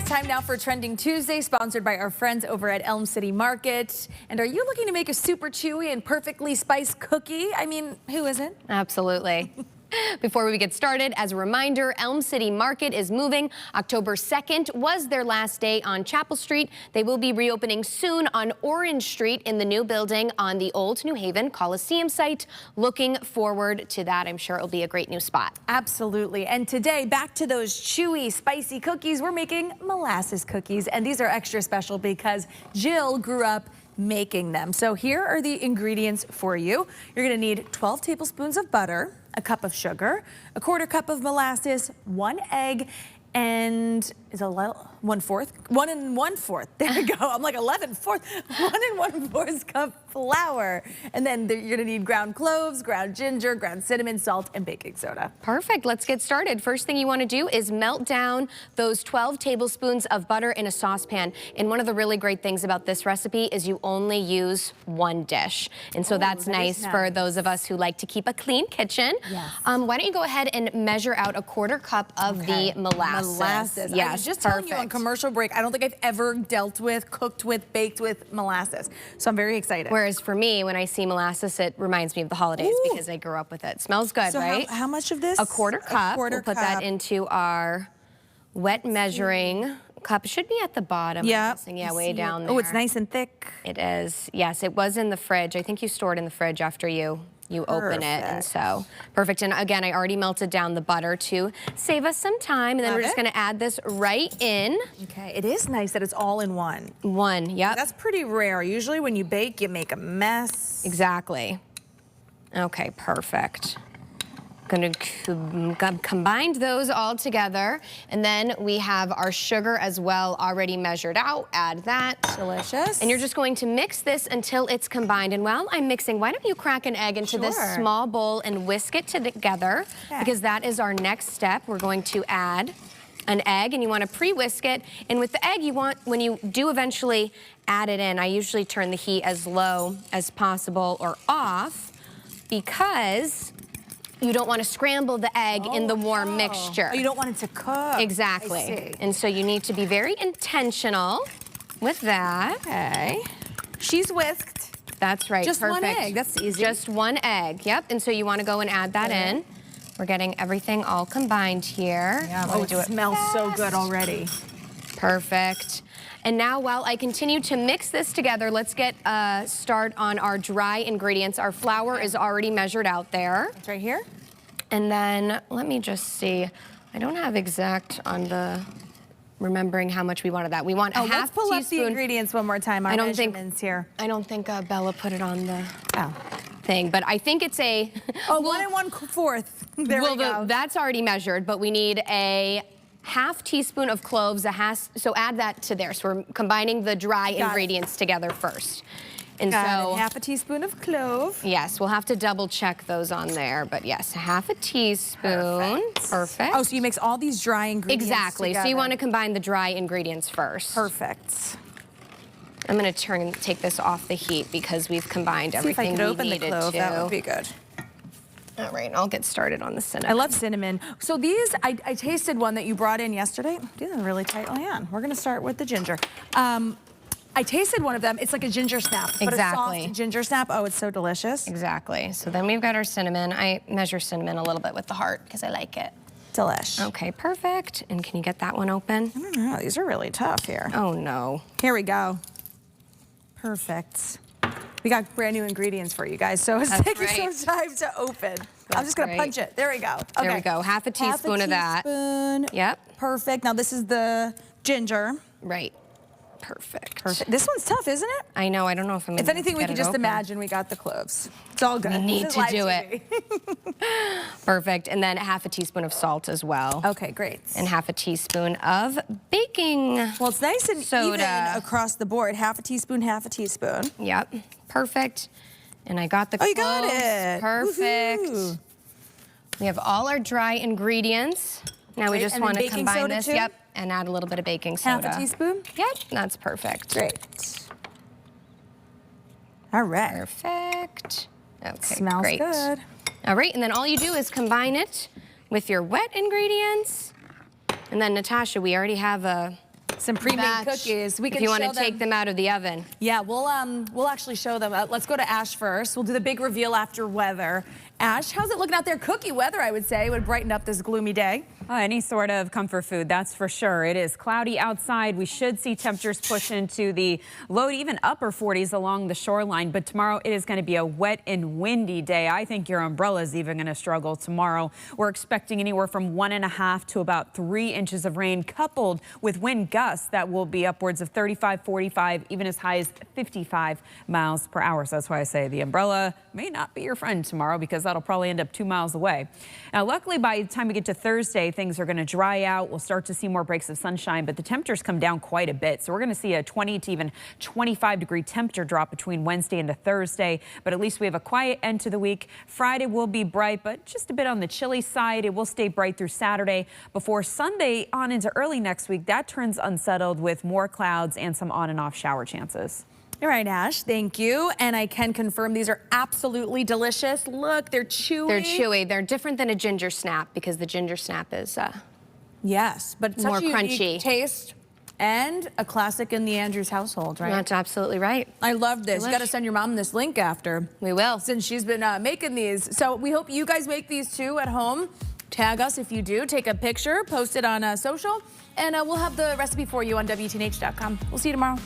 Time now for Trending Tuesday, sponsored by our friends over at Elm City Market. And are you looking to make a super chewy and perfectly spiced cookie? I mean, who isn't? Absolutely. Before we get started, as a reminder, Elm City Market is moving. October 2nd was their last day on Chapel Street. They will be reopening soon on Orange Street in the new building on the old New Haven Coliseum site. Looking forward to that. I'm sure it'll be a great new spot. Absolutely. And today, back to those chewy, spicy cookies. We're making molasses cookies. And these are extra special because Jill grew up making them. So here are the ingredients for you. You're going to need 12 tablespoons of butter, a cup of sugar, a quarter cup of molasses, 1 egg, and is a 1/4? 1 1/4. There we go. I'm like 11/4. 1 1/4 cup flour. And then you're gonna need ground cloves, ground ginger, ground cinnamon, salt, and baking soda. Perfect. Let's get started. First thing you want to do is melt down those 12 tablespoons of butter in a saucepan. And one of the really great things about this recipe is you only use one dish. And so that's nice for those of us who like to keep a clean kitchen. Yes. Why don't you go ahead and measure out a quarter cup of the molasses. Yes, I was just telling you on commercial break, I don't think I've ever dealt with, cooked with, baked with molasses. So I'm very excited. Whereas for me, when I see molasses, it reminds me of the holidays because I grew up with it. Smells good, so right? How much of this? A quarter cup. We'll put that into our wet measuring cup. It should be at the bottom. Yeah. Yeah, way down there. Oh, it's nice and thick. It is. Yes, it was in the fridge. I think you stored in the fridge after you open it, and so perfect. And again, I already melted down the butter to save us some time, and then we're just going to add this right in. Okay, it is nice that it's all in one. Yep. That's pretty rare. Usually when you bake, you make a mess. Exactly. Okay, perfect. Going to combine those all together, and then we have our sugar as well already measured out. Add that. Delicious. And you're just going to mix this until it's combined. And while I'm mixing, why don't you crack an egg into this small bowl and whisk it together, because that is our next step. We're going to add an egg, and you want to pre-whisk it. And with the egg, you want, when you do eventually add it in, I usually turn the heat as low as possible or off, because you don't want to scramble the egg in the warm mixture. Oh, you don't want it to cook. Exactly. I see. And so you need to be very intentional with that. Okay. She's whisked. That's right. Just perfect. 1 egg. That's easy. Just 1 egg. Yep. And so you want to go and add that in. We're getting everything all combined here. Yeah, oh, it smells so good already. Perfect. And now, while I continue to mix this together, let's get a start on our dry ingredients. Our flour is already measured out there. It's right here. And then, let me just see. I don't have exact on the remembering how much we wanted that. We want a half let's pull teaspoon. up the ingredients one more time. Our measurements here. I don't think Bella put it on the thing, but I think it's a... Oh, 1 1/4. There we go. That's already measured, but we need a half teaspoon of cloves, so add that to there. So we're combining the dry ingredients together first. And so half a teaspoon of clove. Yes, we'll have to double check those on there, but yes, half a teaspoon. Perfect. Oh, so you mix all these dry ingredients Exactly. together. So you want to combine the dry ingredients first. Perfect. I'm going to take this off the heat because we've combined everything we needed to. See if I could open the clove. That would be good. All right, I'll get started on the cinnamon. I love cinnamon. So these, I tasted one that you brought in yesterday. These are really tightly on. We're going to start with the ginger. I tasted one of them. It's like a ginger snap. But a soft ginger snap. Oh, it's so delicious. Exactly. So then we've got our cinnamon. I measure cinnamon a little bit with the heart because I like it. Delish. Okay, perfect. And can you get that one open? I don't know. These are really tough here. Oh, no. Here we go. Perfect. We got brand new ingredients for you guys, so it's taking some time to open. I'm just going to punch it. There we go. Okay. There we go. Half a teaspoon of that. Yep. Perfect. Now this is the ginger. Right. Perfect. Perfect. This one's tough, isn't it? I know. I don't know if I'm going to If anything, we can just imagine we got the cloves. It's all good. We need to do it. Perfect. And then half a teaspoon of salt as well. Okay, great. And half a teaspoon of baking Well, it's nice and soda. even across the board. Half a teaspoon, half a teaspoon. Yep. Perfect. And I got the cloves. Oh, you got it. Perfect. Woohoo. We have all our dry ingredients. Now we just want to combine this. Yep. And add a little bit of baking soda. Half a teaspoon? Yep. That's perfect. Great. All right. Perfect. Okay, Smells good. All right, and then all you do is combine it with your wet ingredients. And then, Natasha, we already have a Some pre-made Batch. cookies. We can if you want show to take them out of the oven. Yeah, we'll actually show them. Let's go to Ash first. We'll do the big reveal after weather. Ash, how's it looking out there? Cookie weather, I would say, would brighten up this gloomy day. Any sort of comfort food, that's for sure. It is cloudy outside. We should see temperatures push into the low to even upper 40s along the shoreline. But tomorrow it is going to be a wet and windy day. I think your umbrella is even going to struggle tomorrow. We're expecting anywhere from 1.5 to about 3 inches of rain, coupled with wind gusts that will be upwards of 35, 45, even as high as 55 miles per hour. So that's why I say the umbrella may not be your friend tomorrow, because that'll probably end up 2 miles away. Now, luckily, by the time we get to Thursday, things are going to dry out. We'll start to see more breaks of sunshine, but the temperatures come down quite a bit. So we're going to see a 20 to even 25 degree temperature drop between Wednesday and Thursday. But at least we have a quiet end to the week. Friday will be bright, but just a bit on the chilly side. It will stay bright through Saturday before Sunday on into early next week. That turns unsettled with more clouds and some on and off shower chances. All right, Ash, thank you. And I can confirm these are absolutely delicious. Look, they're chewy. They're chewy. They're different than a ginger snap, because the ginger snap is yes, but it's more such a crunchy unique taste and a classic in the Andrews household, right? That's absolutely right. I love this. You got to send your mom this link after. We will. Since she's been making these. So we hope you guys make these too at home. Tag us if you do. Take a picture, post it on social, and we'll have the recipe for you on WTNH.com. We'll see you tomorrow.